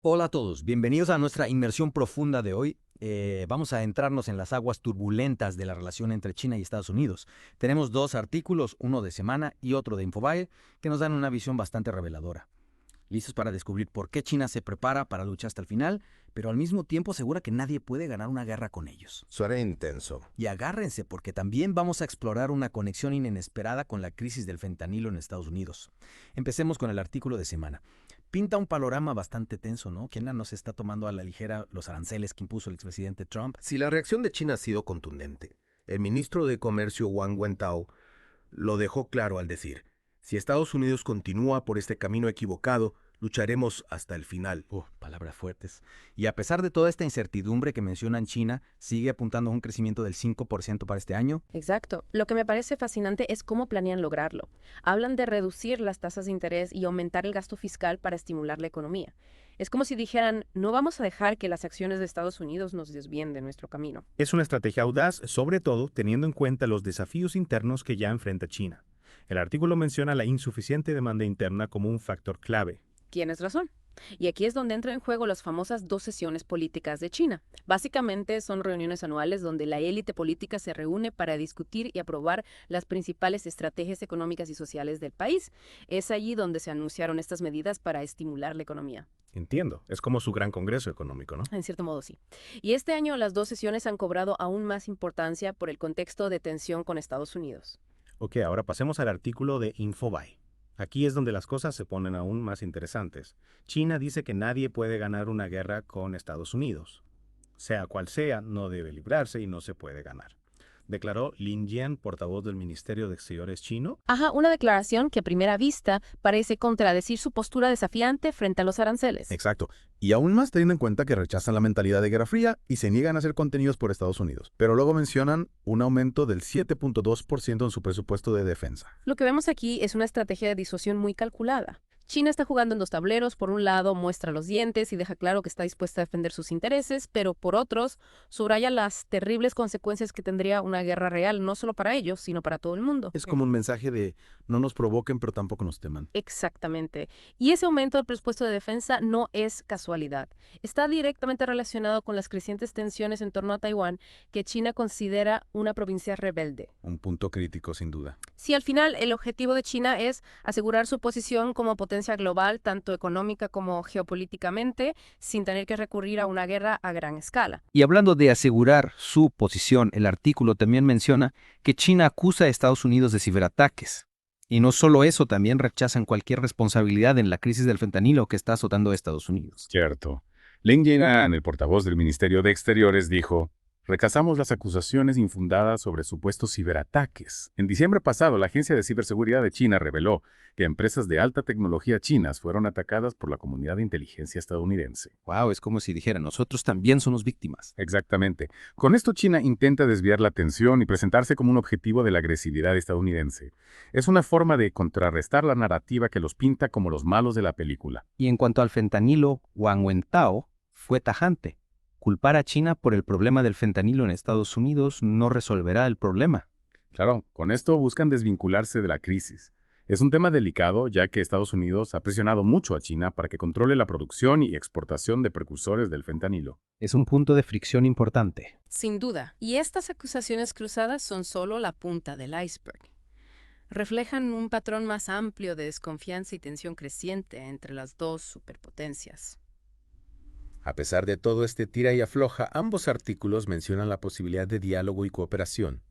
Hola a todos, bienvenidos a nuestra inmersión profunda de hoy. Vamos a entrarnos en las aguas turbulentas de la relación entre China y Estados Unidos. Tenemos dos artículos, uno de Semana y otro de Infobae, que nos dan una visión bastante reveladora. Listos para descubrir por qué China se prepara para luchar hasta el final, pero al mismo tiempo asegura que nadie puede ganar una guerra con ellos. Suena intenso. Y agárrense porque también vamos a explorar una conexión inesperada con la crisis del fentanilo en Estados Unidos. Empecemos con el artículo de Semana. Pinta un panorama bastante tenso, ¿no? China no se está tomando a la ligera los aranceles que impuso el expresidente Trump. Si la reacción de China ha sido contundente, el ministro de Comercio Wang Wentao lo dejó claro al decir, si Estados Unidos continúa por este camino equivocado, lucharemos hasta el final. Palabras fuertes. Y a pesar de toda esta incertidumbre que mencionan, China sigue apuntando a un crecimiento del 5% para este año. Exacto. Lo que me parece fascinante es cómo planean lograrlo. Hablan de reducir las tasas de interés y aumentar el gasto fiscal para estimular la economía. Es como si dijeran, no vamos a dejar que las acciones de Estados Unidos nos desvíen de nuestro camino. Es una estrategia audaz, sobre todo teniendo en cuenta los desafíos internos que ya enfrenta China. El artículo menciona la insuficiente demanda interna como un factor clave. Tienes razón. Y aquí es donde entran en juego las famosas 2 sesiones políticas de China. Básicamente son reuniones anuales donde la élite política se reúne para discutir y aprobar las principales estrategias económicas y sociales del país. Es allí donde se anunciaron estas medidas para estimular la economía. Entiendo, es como su gran congreso económico, ¿no? En cierto modo, sí. Y este año las 2 sesiones han cobrado aún más importancia por el contexto de tensión con Estados Unidos. Ok, ahora pasemos al artículo de Infobae. Aquí es donde las cosas se ponen aún más interesantes. China dice que nadie puede ganar una guerra con Estados Unidos. Sea cual sea, no debe librarse y no se puede ganar. Declaró Lin Jian, portavoz del Ministerio de Exteriores chino. Ajá, una declaración que a primera vista parece contradecir su postura desafiante frente a los aranceles. Exacto. Y aún más teniendo en cuenta que rechazan la mentalidad de Guerra Fría y se niegan a hacer contenidos por Estados Unidos. Pero luego mencionan un aumento del 7.2% en su presupuesto de defensa. Lo que vemos aquí es una estrategia de disuasión muy calculada. China está jugando en 2 tableros. Por un lado, muestra los dientes y deja claro que está dispuesta a defender sus intereses, pero por otros, subraya las terribles consecuencias que tendría una guerra real, no solo para ellos, sino para todo el mundo. Es como un mensaje de no nos provoquen, pero tampoco nos teman. Exactamente. Y ese aumento del presupuesto de defensa no es casualidad. Está directamente relacionado con las crecientes tensiones en torno a Taiwán, que China considera una provincia rebelde. Un punto crítico, sin duda. Si al final el objetivo de China es asegurar su posición como potencia global, tanto económica como geopolíticamente, sin tener que recurrir a una guerra a gran escala. Y hablando de asegurar su posición, el artículo también menciona que China acusa a Estados Unidos de ciberataques. Y no solo eso, también rechazan cualquier responsabilidad en la crisis del fentanilo que está azotando a Estados Unidos. Cierto. Lin Jian, el portavoz del Ministerio de Exteriores, dijo: rechazamos las acusaciones infundadas sobre supuestos ciberataques. En diciembre pasado, la Agencia de Ciberseguridad de China reveló que empresas de alta tecnología chinas fueron atacadas por la comunidad de inteligencia estadounidense. Wow, es como si dijera, nosotros también somos víctimas. Exactamente. Con esto China intenta desviar la atención y presentarse como un objetivo de la agresividad estadounidense. Es una forma de contrarrestar la narrativa que los pinta como los malos de la película. Y en cuanto al fentanilo, Wang Wentao fue tajante. Culpar a China por el problema del fentanilo en Estados Unidos no resolverá el problema. Claro, con esto buscan desvincularse de la crisis. Es un tema delicado, ya que Estados Unidos ha presionado mucho a China para que controle la producción y exportación de precursores del fentanilo. Es un punto de fricción importante. Sin duda. Y estas acusaciones cruzadas son solo la punta del iceberg. Reflejan un patrón más amplio de desconfianza y tensión creciente entre las 2 superpotencias. A pesar de todo este tira y afloja, ambos artículos mencionan la posibilidad de diálogo y cooperación.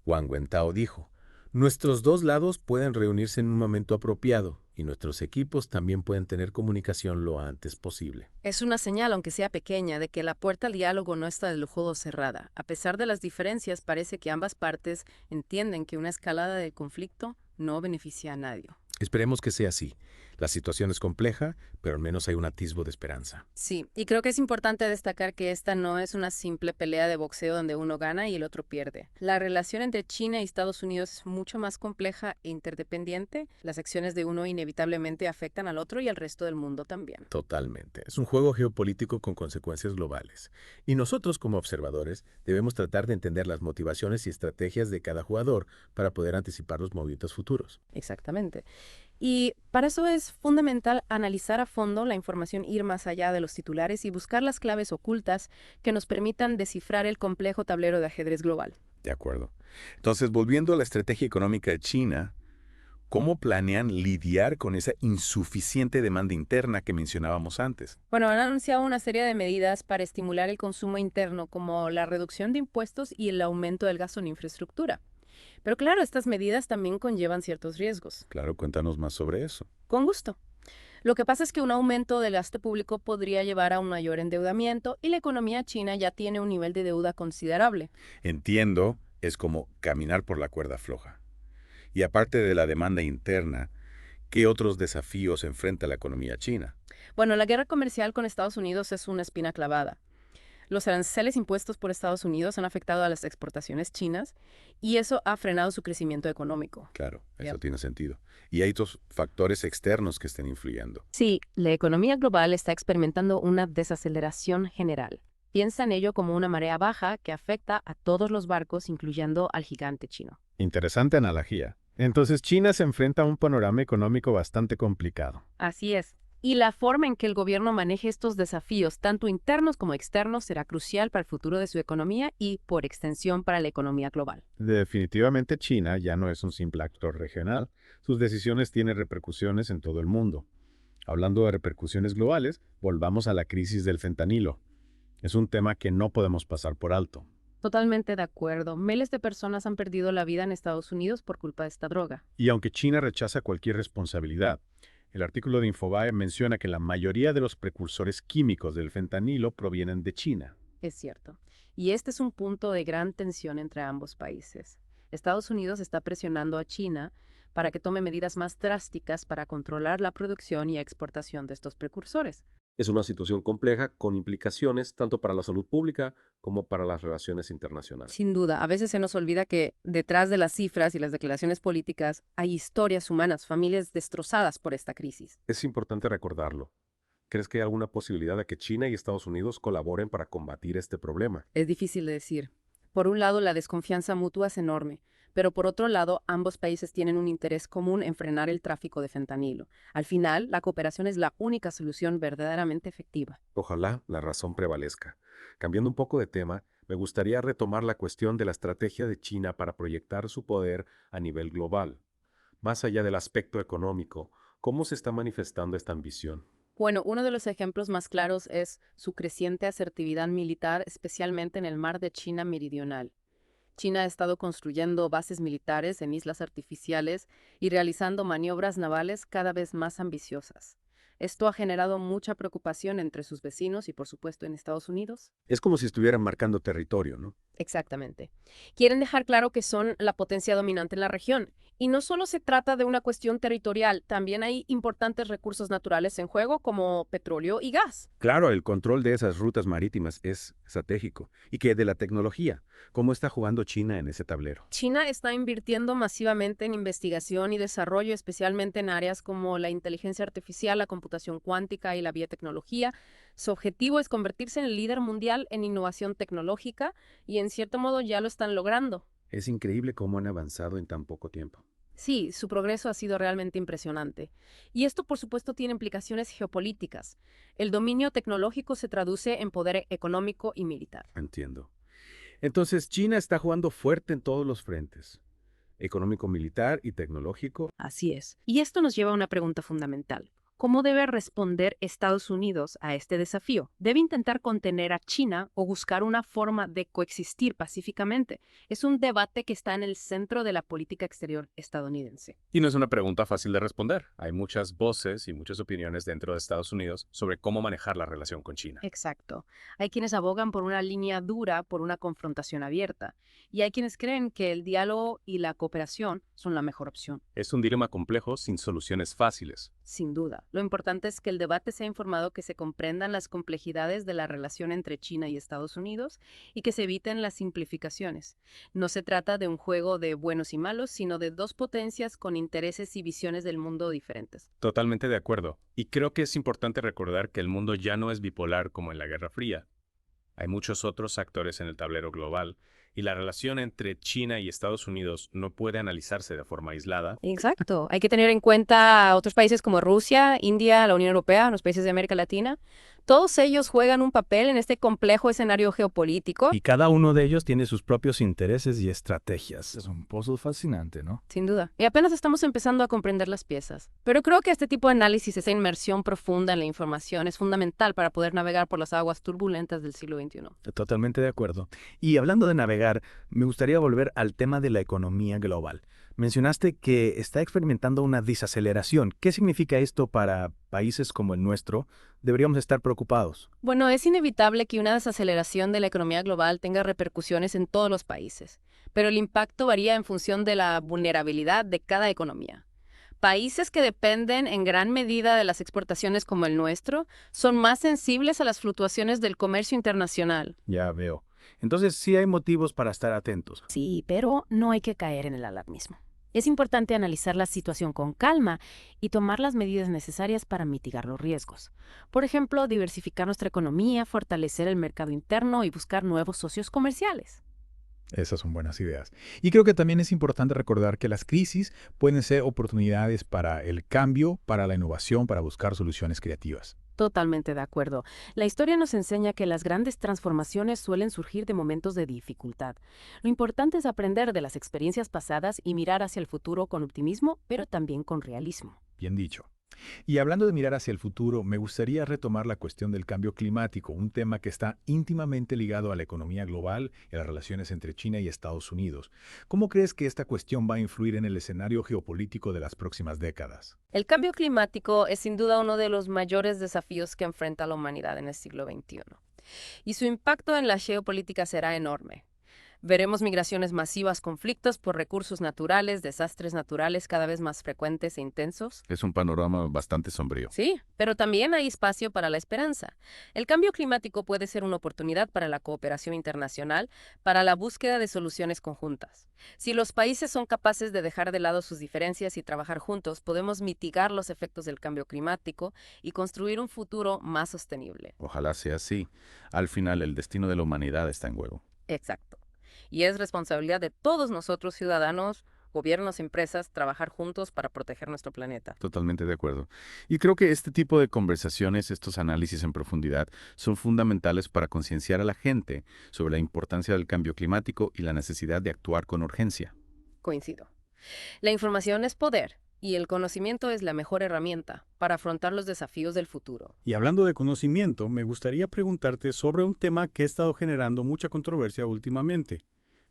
Wang Wentao dijo: nuestros 2 lados pueden reunirse en un momento apropiado y nuestros equipos también pueden tener comunicación lo antes posible. Es una señal, aunque sea pequeña, de que la puerta al diálogo no está del todo cerrada. A pesar de las diferencias, parece que ambas partes entienden que una escalada del conflicto no beneficia a nadie. Esperemos que sea así. La situación es compleja, pero al menos hay un atisbo de esperanza. Sí, y creo que es importante destacar que esta no es una simple pelea de boxeo donde uno gana y el otro pierde. La relación entre China y Estados Unidos es mucho más compleja e interdependiente. Las acciones de uno inevitablemente afectan al otro y al resto del mundo también. Totalmente. Es un juego geopolítico con consecuencias globales. Y nosotros, como observadores, debemos tratar de entender las motivaciones y estrategias de cada jugador para poder anticipar los movimientos futuros. Exactamente. Y para eso es fundamental analizar a fondo la información, ir más allá de los titulares y buscar las claves ocultas que nos permitan descifrar el complejo tablero de ajedrez global. De acuerdo. Entonces, volviendo a la estrategia económica de China, ¿cómo planean lidiar con esa insuficiente demanda interna que mencionábamos antes? Bueno, han anunciado una serie de medidas para estimular el consumo interno, como la reducción de impuestos y el aumento del gasto en infraestructura. Pero claro, estas medidas también conllevan ciertos riesgos. Claro, cuéntanos más sobre eso. Con gusto. Lo que pasa es que un aumento del gasto público podría llevar a un mayor endeudamiento y la economía china ya tiene un nivel de deuda considerable. Entiendo, es como caminar por la cuerda floja. Y aparte de la demanda interna, ¿qué otros desafíos enfrenta la economía china? Bueno, la guerra comercial con Estados Unidos es una espina clavada. Los aranceles impuestos por Estados Unidos han afectado a las exportaciones chinas y eso ha frenado su crecimiento económico. Claro, eso Yep. tiene sentido. Y hay otros factores externos que estén influyendo. Sí, la economía global está experimentando una desaceleración general. Piensa en ello como una marea baja que afecta a todos los barcos, incluyendo al gigante chino. Interesante analogía. Entonces China se enfrenta a un panorama económico bastante complicado. Así es. Y la forma en que el gobierno maneje estos desafíos, tanto internos como externos, será crucial para el futuro de su economía y, por extensión, para la economía global. Definitivamente China ya no es un simple actor regional. Sus decisiones tienen repercusiones en todo el mundo. Hablando de repercusiones globales, volvamos a la crisis del fentanilo. Es un tema que no podemos pasar por alto. Totalmente de acuerdo. Miles de personas han perdido la vida en Estados Unidos por culpa de esta droga. Y aunque China rechaza cualquier responsabilidad, el artículo de Infobae menciona que la mayoría de los precursores químicos del fentanilo provienen de China. Es cierto. Y este es un punto de gran tensión entre ambos países. Estados Unidos está presionando a China para que tome medidas más drásticas para controlar la producción y exportación de estos precursores. Es una situación compleja con implicaciones tanto para la salud pública como para las relaciones internacionales. Sin duda, a veces se nos olvida que detrás de las cifras y las declaraciones políticas hay historias humanas, familias destrozadas por esta crisis. Es importante recordarlo. ¿Crees que hay alguna posibilidad de que China y Estados Unidos colaboren para combatir este problema? Es difícil de decir. Por un lado, la desconfianza mutua es enorme, pero por otro lado, ambos países tienen un interés común en frenar el tráfico de fentanilo. Al final, la cooperación es la única solución verdaderamente efectiva. Ojalá la razón prevalezca. Cambiando un poco de tema, me gustaría retomar la cuestión de la estrategia de China para proyectar su poder a nivel global. Más allá del aspecto económico, ¿cómo se está manifestando esta ambición? Bueno, uno de los ejemplos más claros es su creciente asertividad militar, especialmente en el mar de China Meridional. China ha estado construyendo bases militares en islas artificiales y realizando maniobras navales cada vez más ambiciosas. Esto ha generado mucha preocupación entre sus vecinos y, por supuesto, en Estados Unidos. Es como si estuvieran marcando territorio, ¿no? Exactamente. Quieren dejar claro que son la potencia dominante en la región. Y no solo se trata de una cuestión territorial, también hay importantes recursos naturales en juego como petróleo y gas. Claro, el control de esas rutas marítimas es estratégico. ¿Y qué de la tecnología? ¿Cómo está jugando China en ese tablero? China está invirtiendo masivamente en investigación y desarrollo, especialmente en áreas como la inteligencia artificial, la computación cuántica y la biotecnología. Su objetivo es convertirse en el líder mundial en innovación tecnológica y en cierto modo ya lo están logrando. Es increíble cómo han avanzado en tan poco tiempo. Sí, su progreso ha sido realmente impresionante. Y esto, por supuesto, tiene implicaciones geopolíticas. El dominio tecnológico se traduce en poder económico y militar. Entiendo. Entonces, China está jugando fuerte en todos los frentes. Económico, militar y tecnológico. Así es. Y esto nos lleva a una pregunta fundamental. ¿Cómo debe responder Estados Unidos a este desafío? ¿Debe intentar contener a China o buscar una forma de coexistir pacíficamente? Es un debate que está en el centro de la política exterior estadounidense. Y no es una pregunta fácil de responder. Hay muchas voces y muchas opiniones dentro de Estados Unidos sobre cómo manejar la relación con China. Exacto. Hay quienes abogan por una línea dura, por una confrontación abierta. Y hay quienes creen que el diálogo y la cooperación son la mejor opción. Es un dilema complejo sin soluciones fáciles. Sin duda. Lo importante es que el debate sea informado, que se comprendan las complejidades de la relación entre China y Estados Unidos y que se eviten las simplificaciones. No se trata de un juego de buenos y malos, sino de dos potencias con intereses y visiones del mundo diferentes. Totalmente de acuerdo. Y creo que es importante recordar que el mundo ya no es bipolar como en la Guerra Fría. Hay muchos otros actores en el tablero global Y la relación entre China y Estados Unidos no puede analizarse de forma aislada. Exacto. Hay que tener en cuenta a otros países como Rusia, India, la Unión Europea, los países de América Latina. Todos ellos juegan un papel en este complejo escenario geopolítico. Y cada uno de ellos tiene sus propios intereses y estrategias. Es un puzzle fascinante, ¿no? Sin duda. Y apenas estamos empezando a comprender las piezas. Pero creo que este tipo de análisis, esa inmersión profunda en la información, es fundamental para poder navegar por las aguas turbulentas del siglo XXI. Totalmente de acuerdo. Y hablando de navegar, me gustaría volver al tema de la economía global. Mencionaste que está experimentando una desaceleración. ¿Qué significa esto para países como el nuestro? Deberíamos estar preocupados. Bueno, es inevitable que una desaceleración de la economía global tenga repercusiones en todos los países, pero el impacto varía en función de la vulnerabilidad de cada economía. Países que dependen en gran medida de las exportaciones como el nuestro son más sensibles a las fluctuaciones del comercio internacional. Ya veo. Entonces sí hay motivos para estar atentos. Sí, pero no hay que caer en el alarmismo. Es importante analizar la situación con calma y tomar las medidas necesarias para mitigar los riesgos. Por ejemplo, diversificar nuestra economía, fortalecer el mercado interno y buscar nuevos socios comerciales. Esas son buenas ideas. Y creo que también es importante recordar que las crisis pueden ser oportunidades para el cambio, para la innovación, para buscar soluciones creativas. Totalmente de acuerdo. La historia nos enseña que las grandes transformaciones suelen surgir de momentos de dificultad. Lo importante es aprender de las experiencias pasadas y mirar hacia el futuro con optimismo, pero también con realismo. Bien dicho. Y hablando de mirar hacia el futuro, me gustaría retomar la cuestión del cambio climático, un tema que está íntimamente ligado a la economía global y a las relaciones entre China y Estados Unidos. ¿Cómo crees que esta cuestión va a influir en el escenario geopolítico de las próximas décadas? El cambio climático es sin duda uno de los mayores desafíos que enfrenta la humanidad en el siglo XXI. Y su impacto en la geopolítica será enorme. Veremos migraciones masivas, conflictos por recursos naturales, desastres naturales cada vez más frecuentes e intensos. Es un panorama bastante sombrío. Sí, pero también hay espacio para la esperanza. El cambio climático puede ser una oportunidad para la cooperación internacional, para la búsqueda de soluciones conjuntas. Si los países son capaces de dejar de lado sus diferencias y trabajar juntos, podemos mitigar los efectos del cambio climático y construir un futuro más sostenible. Ojalá sea así. Al final, el destino de la humanidad está en juego. Exacto. Y es responsabilidad de todos nosotros, ciudadanos, gobiernos, empresas, trabajar juntos para proteger nuestro planeta. Totalmente de acuerdo. Y creo que este tipo de conversaciones, estos análisis en profundidad, son fundamentales para concienciar a la gente sobre la importancia del cambio climático y la necesidad de actuar con urgencia. Coincido. La información es poder y el conocimiento es la mejor herramienta para afrontar los desafíos del futuro. Y hablando de conocimiento, me gustaría preguntarte sobre un tema que ha estado generando mucha controversia últimamente: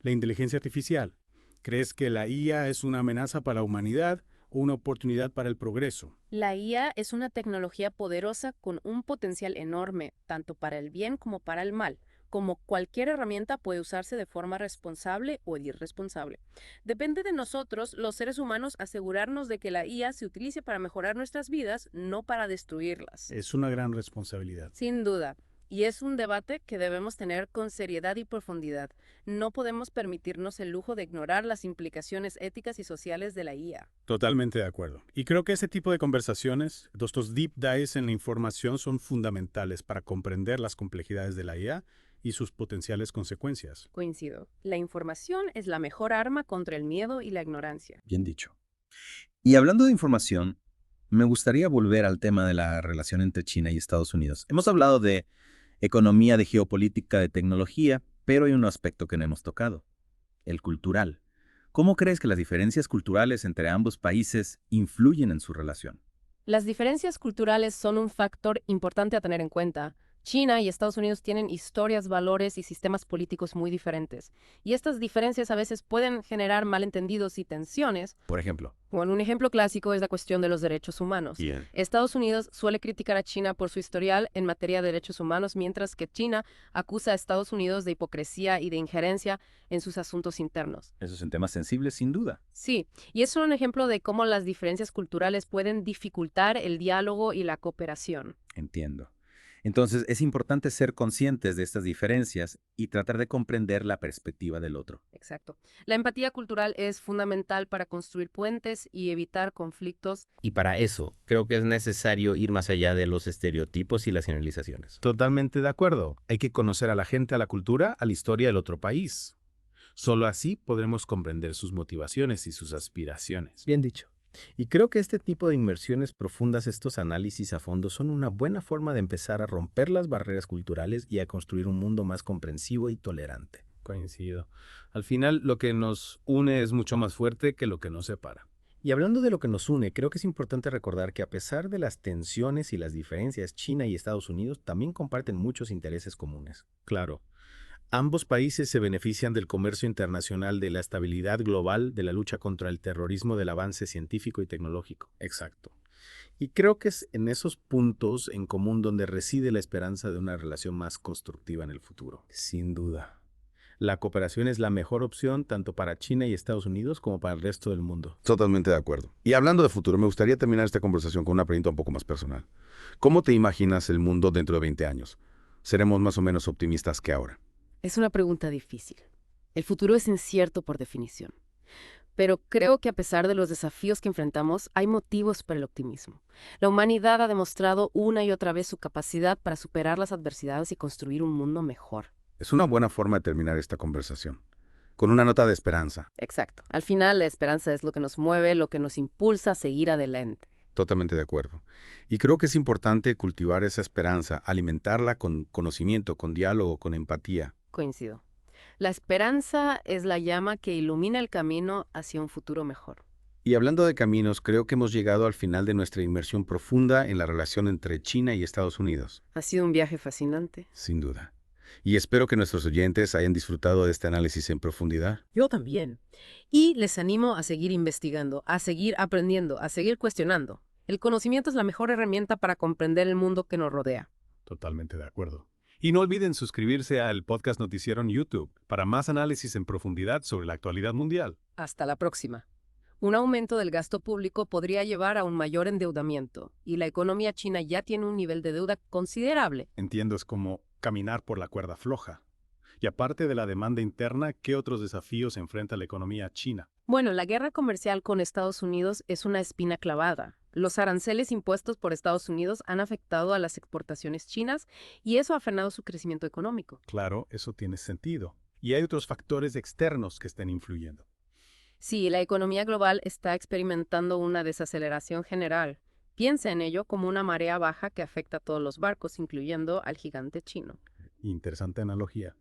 la inteligencia artificial. ¿Crees que la IA es una amenaza para la humanidad o una oportunidad para el progreso? La IA es una tecnología poderosa con un potencial enorme, tanto para el bien como para el mal. Como cualquier herramienta puede usarse de forma responsable o irresponsable. Depende de nosotros, los seres humanos, asegurarnos de que la IA se utilice para mejorar nuestras vidas, no para destruirlas. Es una gran responsabilidad. Sin duda. Y es un debate que debemos tener con seriedad y profundidad. No podemos permitirnos el lujo de ignorar las implicaciones éticas y sociales de la IA. Totalmente de acuerdo. Y creo que ese tipo de conversaciones, estos deep dives en la información, son fundamentales para comprender las complejidades de la IA y sus potenciales consecuencias. Coincido. La información es la mejor arma contra el miedo y la ignorancia. Bien dicho. Y hablando de información, me gustaría volver al tema de la relación entre China y Estados Unidos. Hemos hablado de economía, de geopolítica, de tecnología, pero hay un aspecto que no hemos tocado: el cultural. ¿Cómo crees que las diferencias culturales entre ambos países influyen en su relación? Las diferencias culturales son un factor importante a tener en cuenta. China y Estados Unidos tienen historias, valores y sistemas políticos muy diferentes. Y estas diferencias a veces pueden generar malentendidos y tensiones. Por ejemplo. Bueno, un ejemplo clásico es la cuestión de los derechos humanos. Bien. Estados Unidos suele criticar a China por su historial en materia de derechos humanos, mientras que China acusa a Estados Unidos de hipocresía y de injerencia en sus asuntos internos. Esos son temas sensibles, sin duda. Sí, y es solo un ejemplo de cómo las diferencias culturales pueden dificultar el diálogo y la cooperación. Entiendo. Entonces, es importante ser conscientes de estas diferencias y tratar de comprender la perspectiva del otro. Exacto. La empatía cultural es fundamental para construir puentes y evitar conflictos. Y para eso, creo que es necesario ir más allá de los estereotipos y las generalizaciones. Totalmente de acuerdo. Hay que conocer a la gente, a la cultura, a la historia del otro país. Solo así podremos comprender sus motivaciones y sus aspiraciones. Bien dicho. Y creo que este tipo de inmersiones profundas, estos análisis a fondo, son una buena forma de empezar a romper las barreras culturales y a construir un mundo más comprensivo y tolerante. Coincido. Al final, lo que nos une es mucho más fuerte que lo que nos separa. Y hablando de lo que nos une, creo que es importante recordar que a pesar de las tensiones y las diferencias, China y Estados Unidos también comparten muchos intereses comunes. Claro. Ambos países se benefician del comercio internacional, de la estabilidad global, de la lucha contra el terrorismo, del avance científico y tecnológico. Exacto. Y creo que es en esos puntos en común donde reside la esperanza de una relación más constructiva en el futuro. Sin duda. La cooperación es la mejor opción tanto para China y Estados Unidos como para el resto del mundo. Totalmente de acuerdo. Y hablando de futuro, me gustaría terminar esta conversación con una pregunta un poco más personal. ¿Cómo te imaginas el mundo dentro de 20 años? ¿Seremos más o menos optimistas que ahora? Es una pregunta difícil. El futuro es incierto por definición. Pero creo que a pesar de los desafíos que enfrentamos, hay motivos para el optimismo. La humanidad ha demostrado una y otra vez su capacidad para superar las adversidades y construir un mundo mejor. Es una buena forma de terminar esta conversación, con una nota de esperanza. Exacto. Al final, la esperanza es lo que nos mueve, lo que nos impulsa a seguir adelante. Totalmente de acuerdo. Y creo que es importante cultivar esa esperanza, alimentarla con conocimiento, con diálogo, con empatía. Coincido. La esperanza es la llama que ilumina el camino hacia un futuro mejor. Y hablando de caminos, creo que hemos llegado al final de nuestra inmersión profunda en la relación entre China y Estados Unidos. Ha sido un viaje fascinante. Sin duda. Y espero que nuestros oyentes hayan disfrutado de este análisis en profundidad. Yo también. Y les animo a seguir investigando, a seguir aprendiendo, a seguir cuestionando. El conocimiento es la mejor herramienta para comprender el mundo que nos rodea. Totalmente de acuerdo. Y no olviden suscribirse al podcast Noticiero en YouTube para más análisis en profundidad sobre la actualidad mundial. Hasta la próxima. Un aumento del gasto público podría llevar a un mayor endeudamiento, y la economía china ya tiene un nivel de deuda considerable. Entiendo, es como caminar por la cuerda floja. Y aparte de la demanda interna, ¿qué otros desafíos enfrenta la economía china? Bueno, la guerra comercial con Estados Unidos es una espina clavada. Los aranceles impuestos por Estados Unidos han afectado a las exportaciones chinas y eso ha frenado su crecimiento económico. Claro, eso tiene sentido. Y hay otros factores externos que estén influyendo. Sí, la economía global está experimentando una desaceleración general. Piensa en ello como una marea baja que afecta a todos los barcos, incluyendo al gigante chino. Interesante analogía.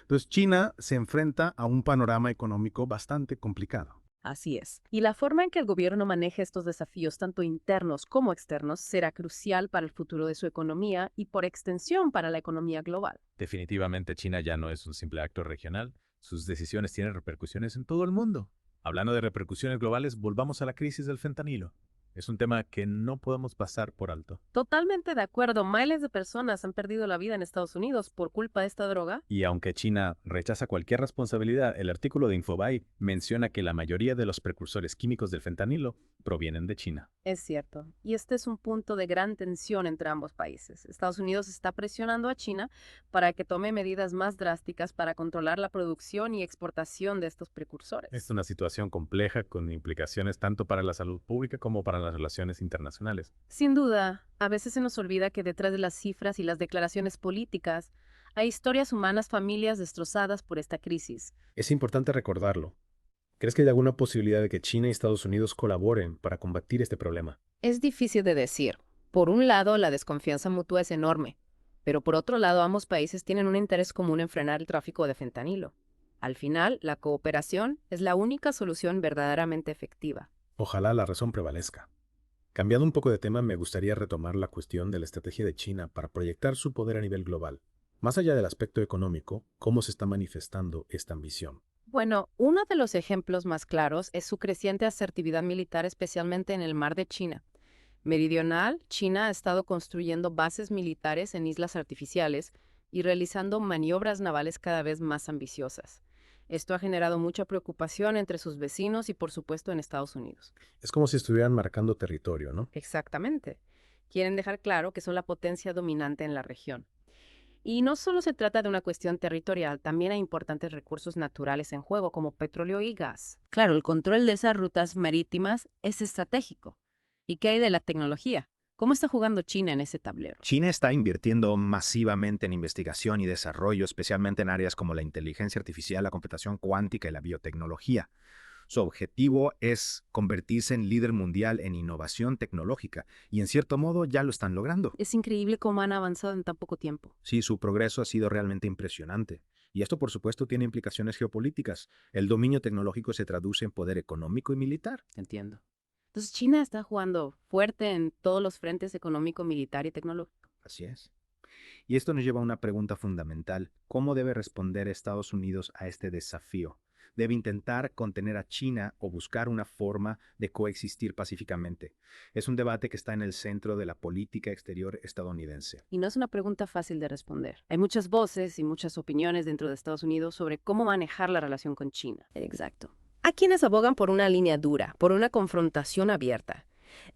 Entonces, China se enfrenta a un panorama económico bastante complicado. Así es. Y la forma en que el gobierno maneje estos desafíos, tanto internos como externos, será crucial para el futuro de su economía y, por extensión, para la economía global. Definitivamente China ya no es un simple actor regional. Sus decisiones tienen repercusiones en todo el mundo. Hablando de repercusiones globales, volvamos a la crisis del fentanilo. Es un tema que no podemos pasar por alto. Totalmente de acuerdo. Miles de personas han perdido la vida en Estados Unidos por culpa de esta droga. Y aunque China rechaza cualquier responsabilidad, el artículo de Infobae menciona que la mayoría de los precursores químicos del fentanilo provienen de China. Es cierto. Y este es un punto de gran tensión entre ambos países. Estados Unidos está presionando a China para que tome medidas más drásticas para controlar la producción y exportación de estos precursores. Es una situación compleja con implicaciones tanto para la salud pública como para las relaciones internacionales. Sin duda, a veces se nos olvida que detrás de las cifras y las declaraciones políticas hay historias humanas, familias destrozadas por esta crisis. Es importante recordarlo. ¿Crees que hay alguna posibilidad de que China y Estados Unidos colaboren para combatir este problema? Es difícil de decir. Por un lado, la desconfianza mutua es enorme, pero por otro lado, ambos países tienen un interés común en frenar el tráfico de fentanilo. Al final, la cooperación es la única solución verdaderamente efectiva. Ojalá la razón prevalezca. Cambiando un poco de tema, me gustaría retomar la cuestión de la estrategia de China para proyectar su poder a nivel global. Más allá del aspecto económico, ¿cómo se está manifestando esta ambición? Bueno, uno de los ejemplos más claros es su creciente asertividad militar, especialmente en el Mar de China. Meridional, China ha estado construyendo bases militares en islas artificiales y realizando maniobras navales cada vez más ambiciosas. Esto ha generado mucha preocupación entre sus vecinos y, por supuesto, en Estados Unidos. Es como si estuvieran marcando territorio, ¿no? Exactamente. Quieren dejar claro que son la potencia dominante en la región. Y no solo se trata de una cuestión territorial, también hay importantes recursos naturales en juego, como petróleo y gas. Claro, el control de esas rutas marítimas es estratégico. ¿Y qué hay de la tecnología? ¿Cómo está jugando China en ese tablero? China está invirtiendo masivamente en investigación y desarrollo, especialmente en áreas como la inteligencia artificial, la computación cuántica y la biotecnología. Su objetivo es convertirse en líder mundial en innovación tecnológica y en cierto modo ya lo están logrando. Es increíble cómo han avanzado en tan poco tiempo. Sí, su progreso ha sido realmente impresionante. Y esto, por supuesto, tiene implicaciones geopolíticas. El dominio tecnológico se traduce en poder económico y militar. Entiendo. Entonces China está jugando fuerte en todos los frentes económico, militar y tecnológico. Así es. Y esto nos lleva a una pregunta fundamental. ¿Cómo debe responder Estados Unidos a este desafío? ¿Debe intentar contener a China o buscar una forma de coexistir pacíficamente? Es un debate que está en el centro de la política exterior estadounidense. Y no es una pregunta fácil de responder. Hay muchas voces y muchas opiniones dentro de Estados Unidos sobre cómo manejar la relación con China. Exacto. Hay quienes abogan por una línea dura, por una confrontación abierta.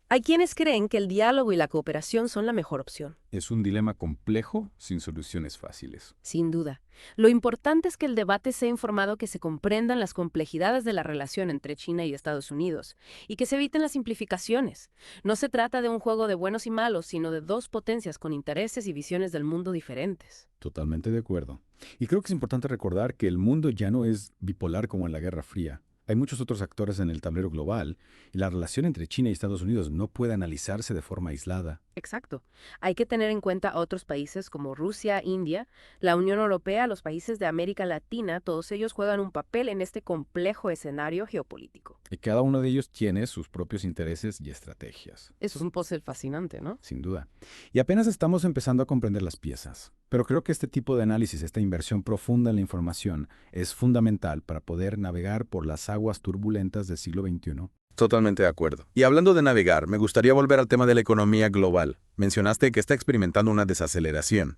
Hay quienes creen que el diálogo y la cooperación son la mejor opción. Es un dilema complejo sin soluciones fáciles. Sin duda. Lo importante es que el debate sea informado, que se comprendan las complejidades de la relación entre China y Estados Unidos y que se eviten las simplificaciones. No se trata de un juego de buenos y malos, sino de dos potencias con intereses y visiones del mundo diferentes. Totalmente de acuerdo. Y creo que es importante recordar que el mundo ya no es bipolar como en la Guerra Fría. Hay muchos otros actores en el tablero global y la relación entre China y Estados Unidos no puede analizarse de forma aislada. Exacto. Hay que tener en cuenta a otros países como Rusia, India, la Unión Europea, los países de América Latina. Todos ellos juegan un papel en este complejo escenario geopolítico. Y cada uno de ellos tiene sus propios intereses y estrategias. Eso es un puzzle fascinante, ¿no? Sin duda. Y apenas estamos empezando a comprender las piezas. Pero creo que este tipo de análisis, esta inversión profunda en la información, es fundamental para poder navegar por las aguas turbulentas del siglo XXI. Totalmente de acuerdo. Y hablando de navegar, me gustaría volver al tema de la economía global. Mencionaste que está experimentando una desaceleración.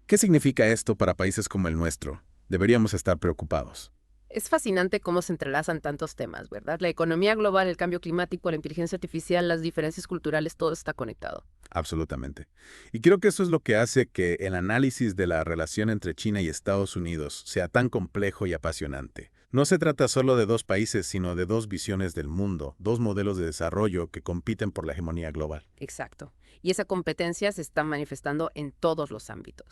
¿Qué significa esto para países como el nuestro? Deberíamos estar preocupados. Es fascinante cómo se entrelazan tantos temas, ¿verdad? La economía global, el cambio climático, la inteligencia artificial, las diferencias culturales, todo está conectado. Absolutamente. Y creo que eso es lo que hace que el análisis de la relación entre China y Estados Unidos sea tan complejo y apasionante. No se trata solo de dos países, sino de dos visiones del mundo, dos modelos de desarrollo que compiten por la hegemonía global. Exacto. Y esa competencia se está manifestando en todos los ámbitos.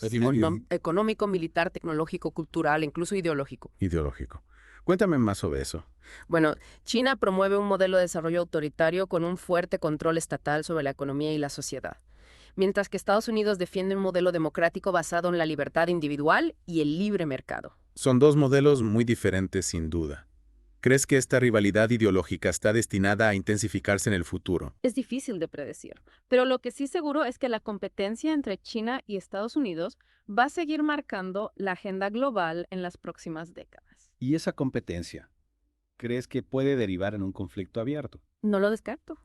Económico, militar, tecnológico, cultural, incluso ideológico. Ideológico. Cuéntame más sobre eso. Bueno, China promueve un modelo de desarrollo autoritario con un fuerte control estatal sobre la economía y la sociedad, mientras que Estados Unidos defiende un modelo democrático basado en la libertad individual y el libre mercado. Son dos modelos muy diferentes, sin duda. ¿Crees que esta rivalidad ideológica está destinada a intensificarse en el futuro? Es difícil de predecir, pero lo que sí seguro es que la competencia entre China y Estados Unidos va a seguir marcando la agenda global en las próximas décadas. ¿Y esa competencia, crees que puede derivar en un conflicto abierto? No lo descarto.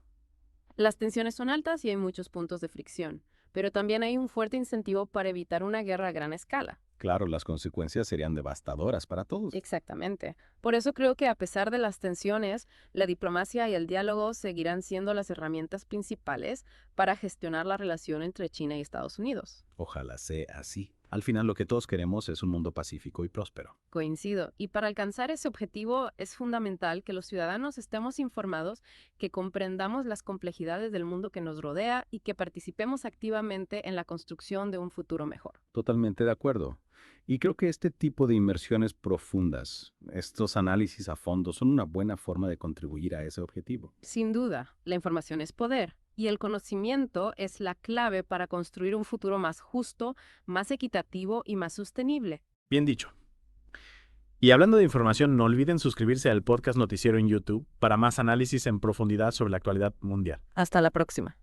Las tensiones son altas y hay muchos puntos de fricción, pero también hay un fuerte incentivo para evitar una guerra a gran escala. Claro, las consecuencias serían devastadoras para todos. Exactamente. Por eso creo que a pesar de las tensiones, la diplomacia y el diálogo seguirán siendo las herramientas principales para gestionar la relación entre China y Estados Unidos. Ojalá sea así. Al final lo que todos queremos es un mundo pacífico y próspero. Coincido. Y para alcanzar ese objetivo es fundamental que los ciudadanos estemos informados, que comprendamos las complejidades del mundo que nos rodea y que participemos activamente en la construcción de un futuro mejor. Totalmente de acuerdo. Y creo que este tipo de inmersiones profundas, estos análisis a fondo, son una buena forma de contribuir a ese objetivo. Sin duda, la información es poder. Y el conocimiento es la clave para construir un futuro más justo, más equitativo y más sostenible. Bien dicho. Y hablando de información, no olviden suscribirse al podcast Noticiero en YouTube para más análisis en profundidad sobre la actualidad mundial. Hasta la próxima.